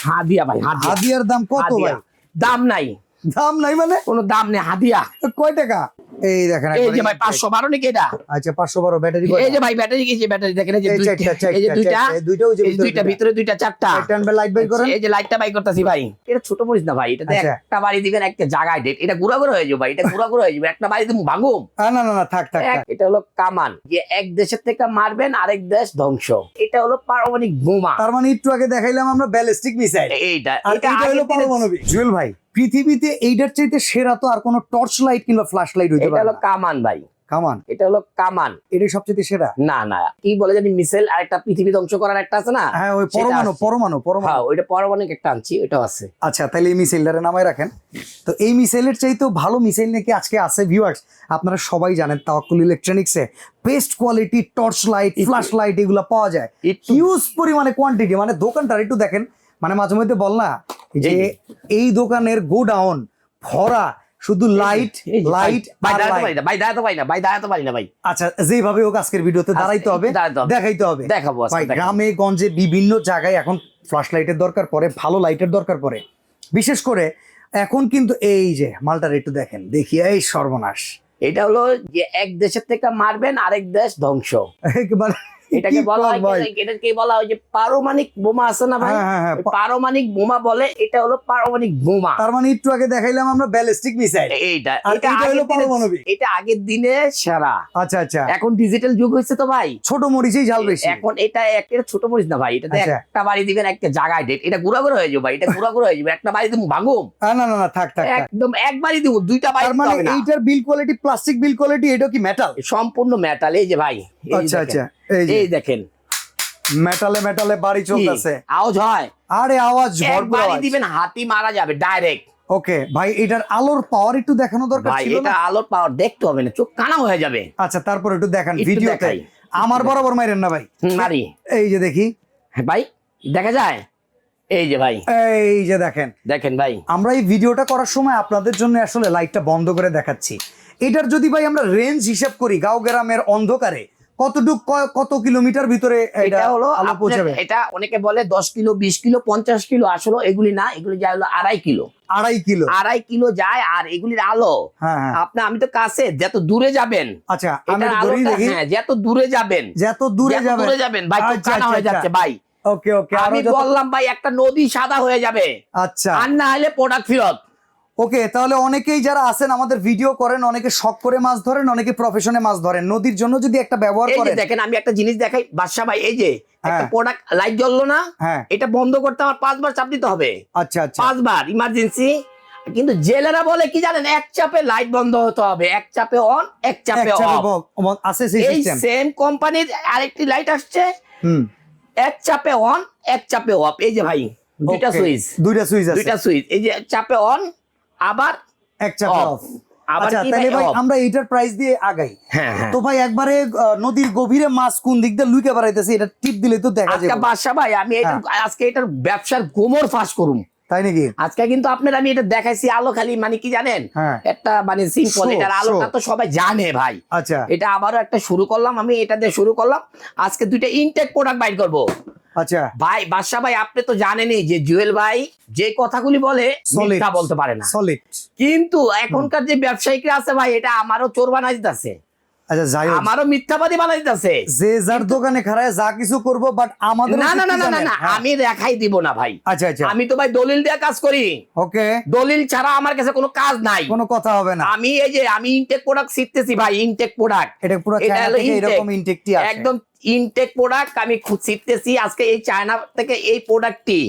হাদিয়া ভাই, হাদিয়া। হাদিয়ার দাম কত ভাই? দাম নাই। দাম নাই মানে কোনো দাম নেই, হাদিয়া। কয় টাকা? এই দেখেন এই যে ভাই 512 নাকি এটা? আচ্ছা 512 ব্যাটারি। এই যে ভাই ব্যাটারি, এই যে ব্যাটারি দেখেন, এই যে এই দুইটা, এই যে দুইটা, এই দুইটা ভিতরে দুইটা চারটা। টানবে লাইট বাই করেন। এই যে লাইটটা বাই করতেছি ভাই। এটা ছোট মরিচ না ভাই, এটাতে একটা বাড়ি দিবেন একটা জায়গায় ডেট। এটা গুড়া গুড়া হয়ে যাবে ভাই, এটা গুড়া গুড়া হয়ে যাবে। একটা বাড়ি তুমি ভাঙুম। না না না থাক থাক। এটা হলো কামান, যে এক দেশের থেকে মারবেন আরেক দেশ ধ্বংস। এটা হলো পারমাণবিক বোমা। তার মানে একটু আগে দেখাইলাম আমরা ব্যালিস্টিক মিসাইল, এইটা এটা হলো পারমাণবিক। জুয়েল ভাই, পৃথিবীতে এইটার চাইতে সেরা তো আর কোনো টর্চ লাইট কিংবা ফ্ল্যাশ লাইট হইতে পারে না। এটা হলো কামান ভাই, কামান। এটা হলো কামান। এটাই সবচেয়ে সেরা। না না, কি বলে জানি মিসাইল, আর একটা পৃথিবী ধ্বংস করার একটা আছে না? হ্যাঁ ওই পরমাণু পরমাণু পরমাণু। হ্যাঁ ওইটা পারমাণবিক একটা আনছি, ওইটাও আছে। আচ্ছা তাহলে এই মিসাইলটারে নামায় রাখেন। তো এই মিসাইলের চাইতেও ভালো মিসাইল নাকি আজকে আছে ভিউয়ার্স। আপনারা সবাই জানেন তাওয়াক্কুল ইলেকট্রনিক্সে best quality torch light flash light এগুলো পাওয়া যায় হিউজ পরিমাণে কোয়ান্টিটি। মানে দোকানটার একটু দেখেন, মানে মাঝে মধ্যে বল না যে এই দোকানের গোডাউন ভরা শুধু লাইট লাইট। ভাই দাঁড়াতে পারি না, ভাই দাঁড়াতে পারি না, ভাই দাঁড়াতে পারি না ভাই। আচ্ছা যেভাবে হোক আজকের ভিডিওতে দাঁড়াইতে হবে, দেখাইতে হবে, দেখাবো। ভাই গ্রামে গঞ্জে বিভিন্ন জায়গায় এখন ফ্ল্যাশ লাইটের দরকার পড়ে, ভালো লাইটের দরকার পড়ে। বিশেষ করে এখন কিন্তু এই যে মালটার একটু দেখেন, দেখি এই সর্বনাশ। এটা হলো যে এক দেশের থেকে মারবেন আরেক দেশ ধ্বংস। একেবারে এটাকে বলা হয়, এটাকে বলা হয় যে পারমাণবিক বোমা আছে না ভাই? পারমাণবিক বোমা বলে, এটা হলো পারমাণবিক বোমা। তার মানে একটু আগে দেখাইলাম আমরা ব্যালিস্টিক মিসাইল, এইটা এটা হলো পারমাণবিক। এটা আগের দিনে সেরা। আচ্ছা আচ্ছা, এখন ডিজিটাল যুগ হয়েছে তো ভাই, ছোট মরিচেই ঝাল বেশি। এখন এটা একটা ছোট মরিচ না ভাই, এটাতে একটা বাড়ি দিবেন একটা জায়গায় ডেট। এটা গুড়া গুড়া হয়ে যাবে ভাই, এটা গুড়া গুড়া হয়ে যাবে। একটা বাড়ি তুমি ভাঙুম। না না না থাক থাক, একদম এক বাড়ি দিব, দুইটা বাড়ি। তার মানে এইটার বিল কোয়ালিটি প্লাস্টিক বিল কোয়ালিটি, এটা কি মেটাল? সম্পূর্ণ মেটাল। এই যে ভাই, আচ্ছা আচ্ছা, এই দেখেন মেটালে মেটালে বাড়ি চলতেছে। আওয়াজ হয়? আরে আওয়াজ ভরপুর বাড়ি আওয়াজ। দিবেন হাতি মারা যাবে ডাইরেক্ট। ওকে ভাই, এটার আলোর পাওয়ার একটু দেখানো দরকার ভাই। ছিল না? এটা আলোর পাওয়ার দেখতে হবে না, চোখ কানা হয়ে যাবে। আচ্ছা তারপর একটু দেখান ভিডিওতে। আমার বরাবর মাইরেন না ভাই, মারি। এই যে দেখি ভাই, দেখা যায়? এই যে ভাই, এই যে দেখেন, দেখেন ভাই। আমরা এই ভিডিওটা করার সময় আপনাদের জন্য আসলে লাইটটা বন্ধ করে দেখাচ্ছি। এটার যদি ভাই আমরা রেঞ্জ হিসাব করি গাঁও গ্রামের অন্ধকারে কতটুক কত কিলোমিটার ভিতরে এটা হলো আলো পৌঁছাবে? এটা অনেকে বলে 10 কিলো 20 কিলো 50 কিলো, আসলে এগুলি না, এগুলি যায় হলো 2.5 কিলো। 2.5 কিলো, 2.5 কিলো যায়। আর এগুলির আলো আপনি, আমি তো কাছে, যত দূরে যাবেন, আচ্ছা আমি ধরেই দেখি, হ্যাঁ যত দূরে যাবেন, যত দূরে যাবেন ভাই চোখ কানা হয়ে যাচ্ছে ভাই। ওকে ওকে, আমি বললাম ভাই একটা নদী সাদা হয়ে যাবে। আচ্ছা, আর না হলে প্রোডাক্ট ফেরত। ওকে, তাহলে অনেকেই যারা আছেন আমাদের ভিডিও করেন, অনেকে শখ করে মাছ ধরেন, অনেকে প্রফেশনে মাছ ধরেন, নদীর জন্য যদি একটা ব্যবহার করেন। দেখেন আমি একটা জিনিস দেখাই বাদশা ভাই, এই যে একটা প্রোডাক্ট লাইট জ্বললো না, এটা বন্ধ করতে আমার 5 বার চাপ দিতে হবে। আচ্ছা আচ্ছা, 5 বার ইমার্জেন্সি। কিন্তু জেলেরা বলে কি জানেন, এক চাপে লাইট বন্ধ হতে হবে, এক চাপে অন, এক চাপে অফ আছে সেই সিস্টেম। এই সেম কোম্পানির আরেকটি লাইট আসছে, এক চাপে অন, এক চাপে অফ। এই যে ভাই দুইটা সুইচ আছে, এই যে চাপে অন, আবার এক চাপে অফ। আচ্ছা তাহলে ভাই আমরা এইটার প্রাইস দিয়ে আগাই। তো ভাই একবারে নদীর গভীরে মাছ কোন দিক দিয়ে লুইকে বেড়াইতেছে, এটা টিপ দিলে তো দেখা যাবে। আজকে বাদশা ভাই আমি আজকে এটার ব্যবসার গোমর ফাঁস করুম, তাই নাকি? আজকে কিন্তু আপনার আমি এটা দেখাইছি আলো খালি, মানে কি জানেন, একটা মানে সিম্পল, এটার আলোটা তো সবাই জানে ভাই। আচ্ছা, এটা আবারও একটা শুরু করলাম, আমি এটা দিয়ে শুরু করলাম। আজকে দুইটা ইনটেক প্রোডাক্ট বাইর করবো। আচ্ছা ভাই বাদশা ভাই, আপনি তো জানেনই যে জুয়েল ভাই যে কথাগুলি বলে মিথ্যা বলতে পারে না, সলিড। কিন্তু এখনকার যে ব্যবসায়িকরা আছে ভাই, এটা আমারও চোর বানাই দিতেছে। আচ্ছা যাই হোক, আমারও মিথ্যাবাদী বানাই দিতেছে। যে যার দোকানে খাড়ায় যা কিছু করব, বাট আমাদের না না না না না, আমি দেখাই দিব না ভাই। আচ্ছা আচ্ছা, আমি তো ভাই দলিল দিয়ে কাজ করি। ওকে, দলিল ছাড়া আমার কাছে কোনো কাজ নাই, কোনো কথা হবে না। আমি এই যে আমি ইনটেক প্রোডাক্ট শিখতেছি ভাই, ইনটেক প্রোডাক্ট, এটা পুরো চায়না থেকে এরকম ইনটেকটি আছে, একদম ইনটেক প্রোডাক্ট আমি খুব শিখতেছি। আজকে এই চায়না থেকে এই প্রোডাক্টটি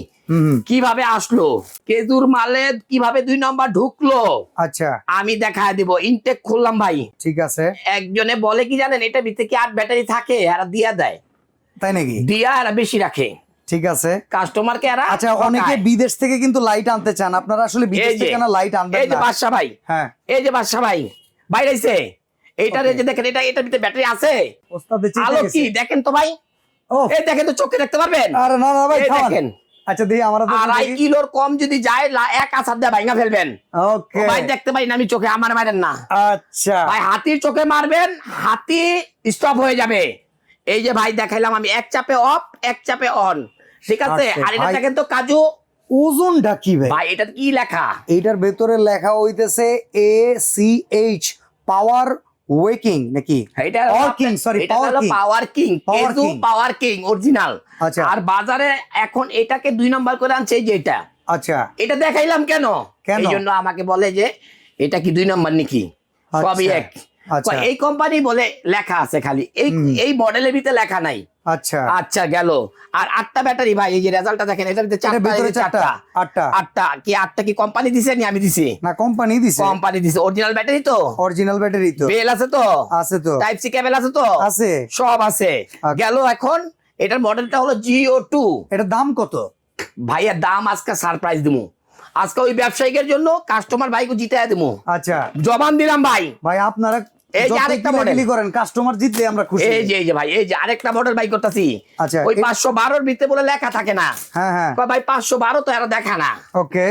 কিভাবে আসলো, কেজুর মালে কিভাবে 2 নম্বর ঢুকলো, আচ্ছা আমি দেখায় দিব। ইনটেক খুললাম ভাই, ঠিক আছে। একজনে বলে কি জানেন, এটা ভিতরে কি 8 ব্যাটারি থাকে, আর দিয়া দেয়, তাই নাকি? দিয়া আর বেশি রাখে, ঠিক আছে কাস্টমারকে। আর আচ্ছা, অনেকে বিদেশ থেকে কিন্তু লাইট আনতে চান, আপনারা আসলে বিদেশ থেকে না লাইট আনবেন না। এই যে বাদশা ভাই, হ্যাঁ এই যে বাদশা ভাই বাইরে আইছে, এইটার এই যে দেখেন, এটার ভিতরে ব্যাটারি আছে, আলো কি দেখেন তো ভাই, এই দেখেন তো, চোখে দেখতে পারবেন? আরে না না ভাই, দেখেন। আচ্ছা দেখি, আমরা 2.5 কিলোর কম যদি যায়, এক আছাড় দিয়ে ভাঙা ফেলবেন। ওকে ভাই দেখতে পাই না আমি চোখে, আমার মারেন না। আচ্ছা ভাই হাতির চোখে মারবেন, হাতি স্টপ হয়ে যাবে। এই যে ভাই দেখাইলাম আমি, এক চাপে অফ, এক চাপে অন, ঠিক আছে। আর এটা দেখেন তো কাজু ওজনটা কি ভাই? ভাই এটা কি লেখা? এইটার ভেতরে লেখা হইতেছে ACH পাওয়ার ওয়েকিং নাকি? এটা পাওয়ার কিং, সরি পাওয়ার কিং। পাওয়ার কিং, Power কেজু King। পাওয়ার কিং অরিজিনাল। আচ্ছা। আর বাজারে এখন এটাকে 2 নাম্বার করে আনছে এই যে এটা। আচ্ছা এটা দেখাইলাম কেন? কেন? এই জন্য আমাকে বলে যে এটা কি 2 নাম্বার নাকি? সবই আচ্ছা, এক। আচ্ছা। এই কোম্পানি বলে লেখা আছে খালি, এই মডেলের ভিতরে লেখা নাই। আচ্ছা আচ্ছা গেল। আর 8টা ব্যাটারি ভাই, এই যে রেজাল্টটা দেখেন, এটার ভিতরে 4টা, ভিতরে 4টা। 8টা কি কোম্পানি দিছে নি আমি দিছি? না কোম্পানি দিছে। কোম্পানি দিছে। অরিজিনাল ব্যাটারি তো? অরিজিনাল ব্যাটারি তো। বেল আছে তো? আছে তো। টাইপ সি কেবল আছে তো? আছে। সব আছে। গেল। এখন এটার মডেলটা হলো GO2। এটার দাম কত? ভাইয়া দাম আজকে সারপ্রাইজ দিমু। আজকে ওই ব্যবসায়ীদের জন্য কাস্টমার ভাইকে জিতায় দিমু। আচ্ছা জবান দিলাম ভাই। ভাই আপনারা এই যে আরেকটা মডেল করেন, কাস্টমার জিতলে আমরা খুশি। এই যে ভাই, এই যে আরেকটা মডেল বাই করতেছি। আচ্ছা ওই 512 এর ভিতরে বলে লেখা থাকে না। হ্যাঁ হ্যাঁ ভাই 512 তো এরা দেখা না। ওকে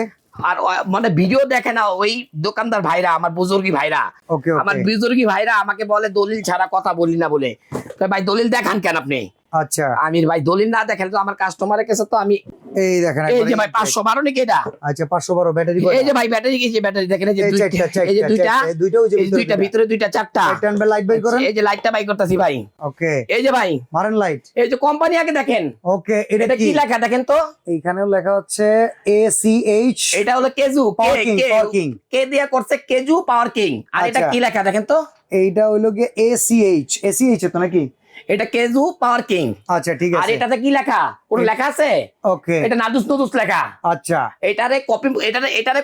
আর মানে ভিডিও দেখে না ওই দোকানদার ভাইরা, আমার বুজুর্গি ভাইরা। ওকে আমার বুজুর্গি ভাইরা আমাকে বলে দলিল ছাড়া কথা বলি না বলে। ভাই দলিল দেখান কেন আপনি? আচ্ছা আমির ভাই দলিল না দেখালে তো আমার কাস্টমারের কাছে তো আমি এই দেখেন এই যে ভাই 512 নাকি এটা? আচ্ছা 512 ব্যাটারি এই যে ভাই ব্যাটারি, কি যে ব্যাটারি দেখেন, এই যে এই দুইটা, চারটা, এই যে দুইটা, দুইটা ওই যে এই দুইটা ভিতরে দুইটা, 4টা। একটা লাইট বাই করেন। এই যে লাইটটা বাই করতেছি ভাই। ওকে এই যে ভাই মারেন লাইট। এই যে কোম্পানি আগে দেখেন। ওকে এটা এটা কি কি লেখা দেখেন তো? এইখানেও লেখা হচ্ছে ACH। এটা হলো কেজু, Power King, Power King। কে দিয়া করছে কেজু পাওয়ার কিং। আর এটা আচ্ছা। কি লেখা দেখেন তো? এইটা হইলো গিয়ে ACH তো নাকি? এটা কেজু পাওয়ার কিং। আচ্ছা ঠিক আর আছে। এটাতে কি লেখা? কোন লেখা আছে? ওকে এটা নাদুস নুদুস লেখা। আচ্ছা এটারে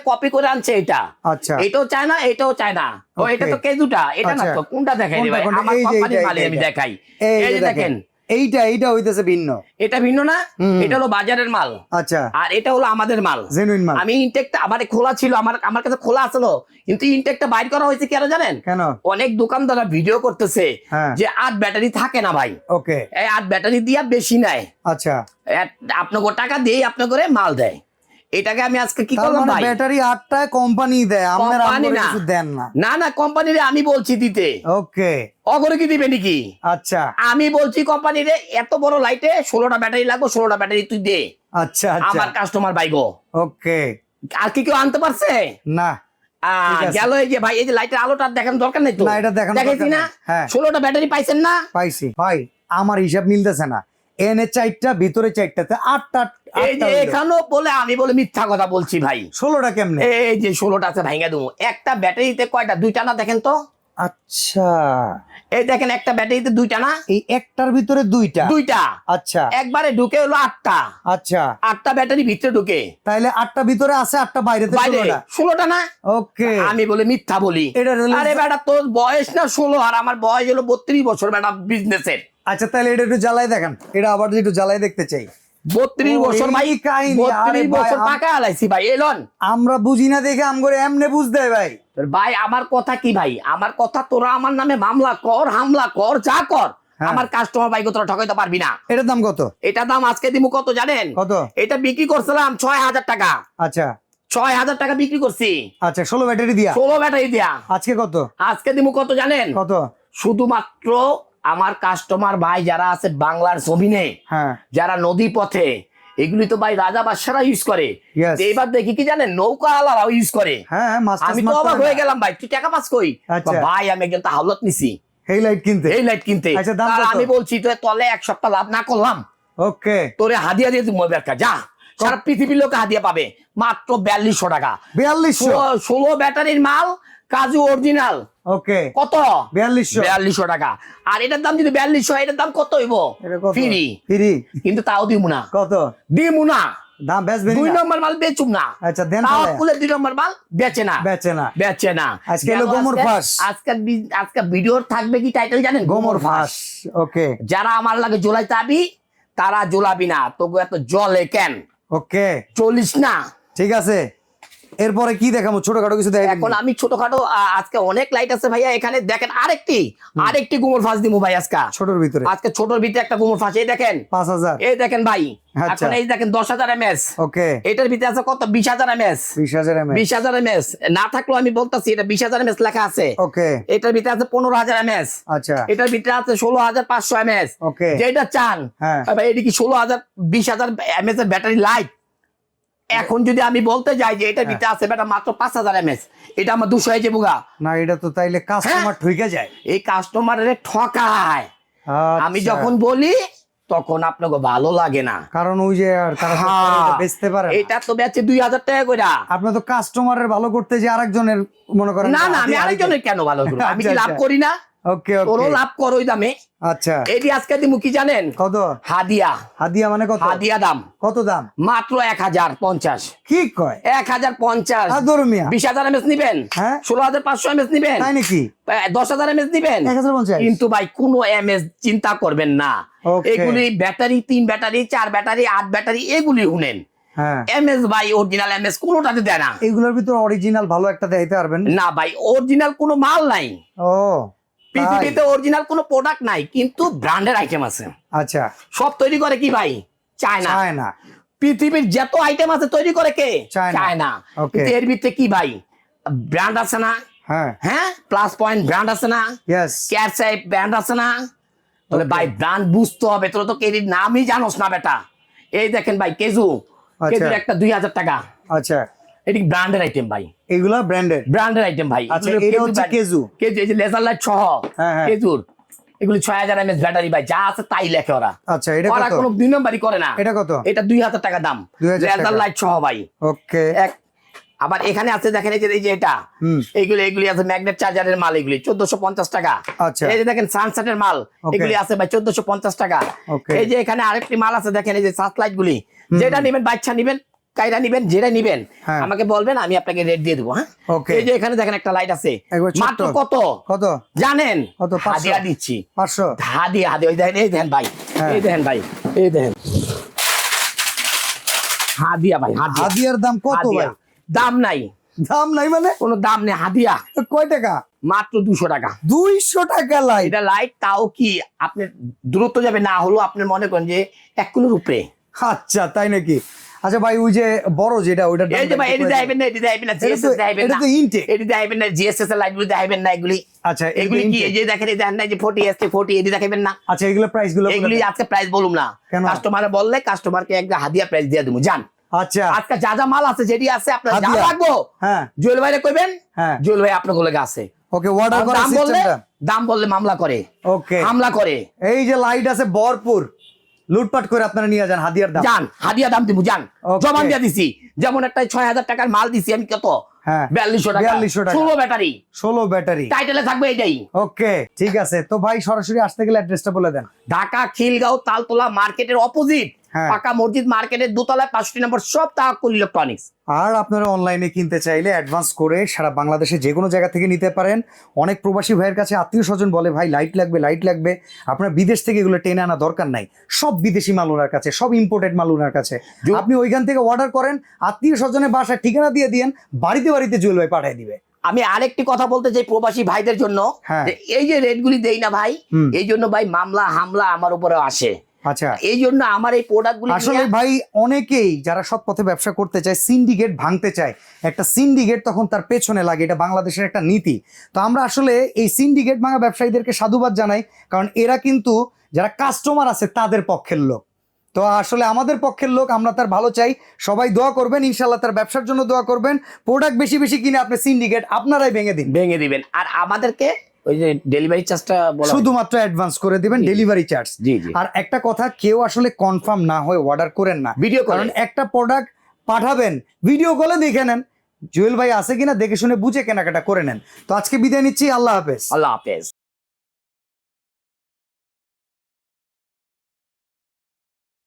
কপি করে আনছে এটা। আচ্ছা এটাও চায় না, এটাও চায় না। ও Okay। এটা তো কেজুটা, এটা না আচ্ছা। তো। কোনটা দেখাই রে ভাই? কোনটা? আমার এই যে কোম্পানির এইটা, মালে আমি এইটা। দেখাই। এই এই যে যে দেখেন, এইটা হইতেছে ভিন্ন। এটা ভিন্ন না? এটা হলো বাজারের মাল। আচ্ছা আর এটা হলো আমাদের মাল, জেনুইন মাল। আমি ইনটেকটা আমার খোলা ছিল, আমার কাছে খোলা ছিল, কিন্তু ইনটেকটা বাইর করা হয়েছে কেন জানেন? কেন? অনেক দোকানদাররা ভিডিও করতেছে হ্যাঁ। যে 8 ব্যাটারি থাকে না ভাই। ওকে এই 8 ব্যাটারি দিয়া বেশি নেয়। আচ্ছা আপনাকে টাকা দিয়ে আপনাকে করে মাল দেয়। এটাকে আমি আজকে কি তার করলাম মানে ভাই? ব্যাটারি 8টায় কোম্পানি দেয়, আপনারা কোম্পানি আমাদের না। কিছু দেন না। না না, কোম্পানিরে আমি বলছি দিতে। ওকে অগরে কি দিবে নাকি? আচ্ছা আমি বলছি কোম্পানিরে এত বড় লাইটে 16টা ব্যাটারি লাগবে, 16টা ব্যাটারি তুই দে। আচ্ছা আচ্ছা আমার কাস্টমার বাইগো। ওকে আর কি কেউ আনতে পারছে? না ঠিক আছে। গেল। এই যে ভাই, এই যে লাইটের আলোটা দেখানোর দরকার নেই তো? না, এটা দেখানোর দেখাইছি দরকার না? নেই। হ্যাঁ। 16টা ব্যাটারি পাইছেন না? পাইছি ভাই, আমার হিসাব মিলতেছে না। এনে 4টা ভিতরে 4টাতে 8টা। এই যে এখানেও বলে আমি বলে মিথ্যা কথা বলছি ভাই। 16টা কেমনে? এই যে 16টা আছে ভাঙা দেবো। একটা ব্যাটারিতে কয়টা? 2টা না? দেখেন তো। আচ্ছা এই দেখেন, একটা ব্যাটারিতে 2টা না? এই একটার ভিতরে 2টা। 2টা আচ্ছা একবারে ঢুকে হলো 8টা। আচ্ছা 8টা ব্যাটারি ভিতরে ঢুকে। তাইলে 8টা ভিতরে আছে, 8টা বাইরে। বাইরে 16টা না? ওকে আমি বলে মিথ্যা বলি? এটা হলো- আরে বেটা, তোর বয়স না 16 আর আমার বয়স হলো 32 বছর বেটা বিজনেসের। আচ্ছা তাহলে এটা একটু জ্বালাই দেখান, এটা আবার একটু জ্বালাই দেখতে চাই। 32 বছর ভাই, এই কাহিনী। আরে 32 ভাই, বছর টাকা আলাইছি ভাই। এলন আমরা বুঝি না দেখে আমগরে এমনে বুঝতে হয় ভাই। ভাই, আমার কথা কি ভাই? আমার কথা, তোরা আমার নামে মামলা কর, হামলা কর, যা কর, হ্যাঁ। আমার কাস্টমার ভাইকে তোরা ঠকাইতে পারবি না। এটার দাম কত? এটা দাম আজকে দিমু কত জানেন? কত? এটা বিক্রি করছিলাম 6000 টাকা। আচ্ছা 6000 টাকা বিক্রি করছি আচ্ছা 16 ব্যাটারি দিয়া। 16 ব্যাটারি দিয়া। আজকে কত? আজকে দিমু কত জানেন? কত? শুধুমাত্র আমার কাস্টমার ভাই যারা আছে বাংলার জমিনে, হ্যাঁ যারা নদী পথে, এগুলি তো ভাই রাজা বাদশারা ইউজ করে। Yes. তো এবার দেখি কি জানেন, নৌকা আলারাও ইউজ করে। হ্যাঁ মাস্টার আমি তো অবাক হয়ে গেলাম ভাই, তুই টাকা পাস কই? আচ্ছা। ভাই আমি একজন হাওলাত নিছি এই লাইট কিনতে। এই লাইট কিনতে। আচ্ছা, দাম তার কত? আমি বলছি তো তলে 1 সপ্তাহ লাভ না করলাম, ওকে তোরে হাদিয়া দিয়ে তুমি বেরকা যা। সারা পৃথিবীর লোক হাদিয়া পাবে মাত্র 4200 টাকা। 4200। 16 ব্যাটারির মাল, কাজু অরিজিনাল। ওকে কত? 4200। 4200 টাকা। আর এটার দাম যদি 4200 হয়, এটার দাম কত হইব? এটা কত? ফ্রি। ফ্রি কিন্তু তাও দিমু না, কত? দিমু না। দাম বেচবেন 2 না? নম্বর মাল বেচুম না। আচ্ছা দেন তাও তাহলে। খুলে 2 নম্বর মাল বেচে না, বেচে না। বেচে না। আজকে হলো গেল গোমর ফাঁস। আজকে ভিডিওর থাকবে কি টাইটেল জানেন? গোমর ফাঁস। ওকে যারা আমার লাগে জোলাই চাবি, তারা জোলাবি না। তোকে এত জলে কেন ওকে চলিস না? ঠিক আছে, এরপরে কি দেখাবো? ছোটখাটো কিছু দেখাবো এখন আমি ছোটখাটো আজকে অনেক লাইট আছে ভাইয়া। এখানে দেখেন আরেকটি গুমর ফাঁস দিব ভাই আজকে। ছোটর ভিতরে আজকে ছোটর ভিতরে একটা গুমর ফাঁস। এই দেখেন 5000। এই দেখেন ভাই। আচ্ছা। এখন এই দেখেন 10000 mAh। ওকে এটার ভিতরে আছে কত? 20000 mAh। 20000 mAh। 20000 mAh না থাকলেও আমি বলতাছি এটা 20000 mAh লেখা আছে। ওকে এটার ভিতরে আছে 15000 mAh। আচ্ছা এটার ভিতরে আছে 16500 mAh। ওকে যেটা চান হ্যাঁ। ভাই, এটা কি 20000 mAh এর ব্যাটারি লাইট? এখন যদি আমি বলতে যাই যে এটা ভিতরে আছে বেটা মাত্র 5000 mAh, এটা আমার 200 হয়ে যাবো গা। না এটা তো তাইলে কাস্টমার ঠকে যায়। এই কাস্টমারের ঠকায়। আমি আচ্ছা। যখন বলি তখন আপনাকে ভালো লাগে না, কারণ ওই যে আর তারা তো হ্যাঁ, এটা বেচতে পারে না। এটা তো বেচে 2000 টাকা করে। আপনি তো কাস্টমারের ভালো করতে যে আরেকজনের মনে করেন না না, আমি আরেকজনের কেন ভালো করবো? আমি কি আচ্ছা, লাভ আচ্ছা। করি না? ওকে তোরও ওকে লাভ করো ওই দামে। আচ্ছা এটি আজকে দিমু কি জানেন? কত? হাদিয়া। হাদিয়া মানে কত? হাদিয়া দাম কত দাম? মাত্র 1050। কি কয়? 1050। আদর মিয়া 20000 mAh নিবেন, হ্যাঁ 16500 mAh নিবেন, তাই নাকি? 10000 mAh নিবেন, 1050। কিন্তু ভাই কোনো এমএস চিন্তা করবেন না। Okay. এগুলি ব্যাটারি 3 ব্যাটারি 4 ব্যাটারি 8 ব্যাটারি এগুলি শুনেন। হ্যাঁ এমএস ভাই অরিজিনাল এমএস কোনোটাতে দেয় না। এগুলোর ভিতর অরিজিনাল ভালো একটা দেখাইতে পারবেন? না ভাই, অরিজিনাল কোনো মাল নাই ও পৃথিবীতে, অরিজিনাল কোনো প্রোডাক্ট নাই, কিন্তু ব্র্যান্ডের আইটেম আছে। আচ্ছা সব তৈরি করে কি ভাই? চায়না। চায়না। পৃথিবীর যত আইটেম আছে তৈরি করে কে? চায়না। চায়না। Okay. কিন্তু এর ভিতরে কি ভাই ব্র্যান্ড আছে না? হ্যাঁ হ্যাঁ, প্লাস পয়েন্ট ব্র্যান্ড আছে না? ইয়েস ক্যারসাই ব্র্যান্ড আছে না? তাহলে Okay. ভাই ব্র্যান্ড বুঝতে হবে, তোর তো কেরির নামই জানোস না বেটা। এই দেখেন ভাই কেজু, আচ্ছা। কেজুর একটা 2000 টাকা, আচ্ছা এটি ব্র্যান্ডের আইটেম ভাই, এগুলা ব্র্যান্ডেড। ব্র্যান্ডের আইটেম ভাই। আচ্ছা, এগুলো এটা হচ্ছে brand। কেজু। কেজু এই যে লেজার লাইট সহ হ্যাঁ, হ্যাঁ। কেজুর, এগুলি 6000 mAh ব্যাটারি ভাই, যা আছে তাই লেখে ওরা। আচ্ছা এটা ওরা কত? কোনো 2 নম্বরই করে না। এটা কত? এটা 2000 টাকা দাম, 2000 লেজার টাকা। লাইট সহ ভাই। ওকে এক আবার এখানে আছে দেখেন, এই যে এটা, হুম। এগুলি আছে ম্যাগনেট চার্জারের মাল, এগুলি 1450 টাকা। আচ্ছা। এই যে দেখেন সানসেটের মাল, Okay. এগুলি আছে ভাই 1450 টাকা। Okay. এই যে এখানে আরেকটি মাল আছে দেখেন, এই যে সানলাইট গুলি, যেটা নিবেন বাচ্চা নিবেন কাইরা নিবেন, যেটা নিবেন হ্যাঁ। আমাকে বলবেন, আমি আপনাকে রেট দিয়ে দেবো। হ্যাঁ, Okay. এই যে এখানে দেখেন একটা লাইট আছে, একবার ছোট্ট। মাত্র কত কত? জানেন? কত? 500? হাদিয়া দিচ্ছি, 500। হাদিয়া হাদিয়া। ওই দেখেন, এই দেখেন ভাই, হ্যাঁ। এই দেখেন ভাই, এই দেখেন হাদিয়া ভাই, হাদিয়া। হাদিয়ার দাম কত হাদিয়া। ভাই? দাম নাই, দাম নাই মানে? কোনো দাম নেই। হাদিয়া তো কয় টাকা? মাত্র 200 টাকা। 200 টাকা লাইট? এটা লাইট, তাও কি আপনি দূরত্ব যাবে না হলো আপনি মনে করেন যে 1 কিলোর উপরে। আচ্ছা তাই নাকি? আচ্ছা ভাই ওই যে বড় যেটা ওইটা এই যে ভাই, এটি দেখাইবেন না, এটি দেখাইবেন না, জিএসএস দেখাইবেন এটা না, তো intake। এটি দেখাইবেন না, জিএসএস এর লাইটগুলো দেখাইবেন না, এগুলি। আচ্ছা এগুলি কি এই যে দেখেন, এই দেখেন না, এই যে 40 ST 40, এটি দেখাইবেন না। আচ্ছা এগুলো প্রাইস গুলো বলে এগুলি দেন। আজকে প্রাইস বলুম না, কেন? কাস্টমারে বললে কাস্টমারকে একটা হাদিয়া প্রাইস দিয়ে দেবো। জান আচ্ছা আজকে যা যা মাল আছে, যেটি আছে আপনার যা হাদিয়া। লাগবো, হ্যাঁ জুয়েল ভাইরে কইবেন, হ্যাঁ জুয়েল ভাই আপনার গোলে আছে। ওকে অর্ডার করার দাম বললে, সিস্টেমটা দাম বললে মামলা করে, ওকে। হামলা করে। এই যে লাইট আছে ভরপুর, লুটপাট করে আপনারা নিয়ে যান হাদিয়ার দাম। জান হাদিয়া দাম দিব, জান Okay. জমান দিয়ে দিছি। যেমন একটা 6000 টাকার মাল দিছি আমি, কত? হ্যাঁ 4200 টাকা, 4200 টাকা। 16 ব্যাটারি, 16 ব্যাটারি। টাইটেলে থাকবে এটাই। ওকে ঠিক আছে, তো ভাই সরাসরি আসতে গেলে অ্যাড্রেসটা বলে দেন। ঢাকা খিলগাঁও তালতলা মার্কেটের অপোজিট, হ্যাঁ। পাকা মসজিদ মার্কেটের দোতলায় 65 নম্বর সব তাওয়াক্কুল ইলেকট্রনিক্স। আর আপনারা অনলাইনে কিনতে চাইলে অ্যাডভান্স করে সারা বাংলাদেশে যে কোনো জায়গা থেকে নিতে পারেন। অনেক প্রবাসী ভাইয়ের কাছে আত্মীয় স্বজন বলে ভাই লাইট লাগবে, লাইট লাগবে। আপনার বিদেশ থেকে এগুলো টেনে আনা দরকার নাই, সব বিদেশি মাল ওনার কাছে, সব ইম্পোর্টেড মাল ওনার কাছে। আপনি ওইখান থেকে অর্ডার করেন, আত্মীয় স্বজনের বাসায় ঠিকানা দিয়ে দিয়েন, বাড়িতে বাড়িতে জুয়েল ভাই পাঠিয়ে দিবে। আমি আরেকটি কথা বলতে চাই প্রবাসী ভাইদের জন্য, হ্যাঁ। যে এই যে রেটগুলি দেই না ভাই, হুম। এই জন্য ভাই মামলা হামলা আমার উপরে আসে। আচ্ছা এই জন্য আমার এই প্রোডাক্টগুলি আসলে ভাই অনেকেই যারা সৎ পথে ব্যবসা করতে চায় সিন্ডিকেট ভাঙতে চায়, একটা সিন্ডিকেট তখন তার পেছনে লাগে, এটা বাংলাদেশের একটা নীতি। তো আমরা আসলে এই সিন্ডিকেট ভাঙা ব্যবসায়ীদেরকে সাধুবাদ জানাই, কারণ এরা কিন্তু যারা কাস্টমার আছে তাদের পক্ষের লোক। তো আসলে আমাদের পক্ষের লোক, আমরা তার ভালো চাই। সবাই দোয়া করবেন, ইনশাল্লাহ তার ব্যবসার জন্য দোয়া করবেন। প্রোডাক্ট বেশি বেশি কিনে আপনি সিন্ডিকেট আপনারাই ভেঙে দিন, ভেঙে দিবেন। আর আমাদেরকে ওই যে ডেলিভারি চার্জটা বলা হয়। শুধুমাত্র অ্যাডভান্স করে দিবেন, ডেলিভারি চার্জ। জি, জি। আর একটা কথা, কেউ আসলে কনফার্ম না হয়ে অর্ডার করেন না, ভিডিও কলে। কারণ একটা প্রোডাক্ট পাঠাবেন, ভিডিও কলে দেখে নেন জুয়েল ভাই আছে কিনা, দেখে শুনে বুঝে কেনাকাটা করে নেন। তো আজকে বিদায় নিচ্ছি, আল্লাহ হাফেজ। আল্লাহ হাফেজ।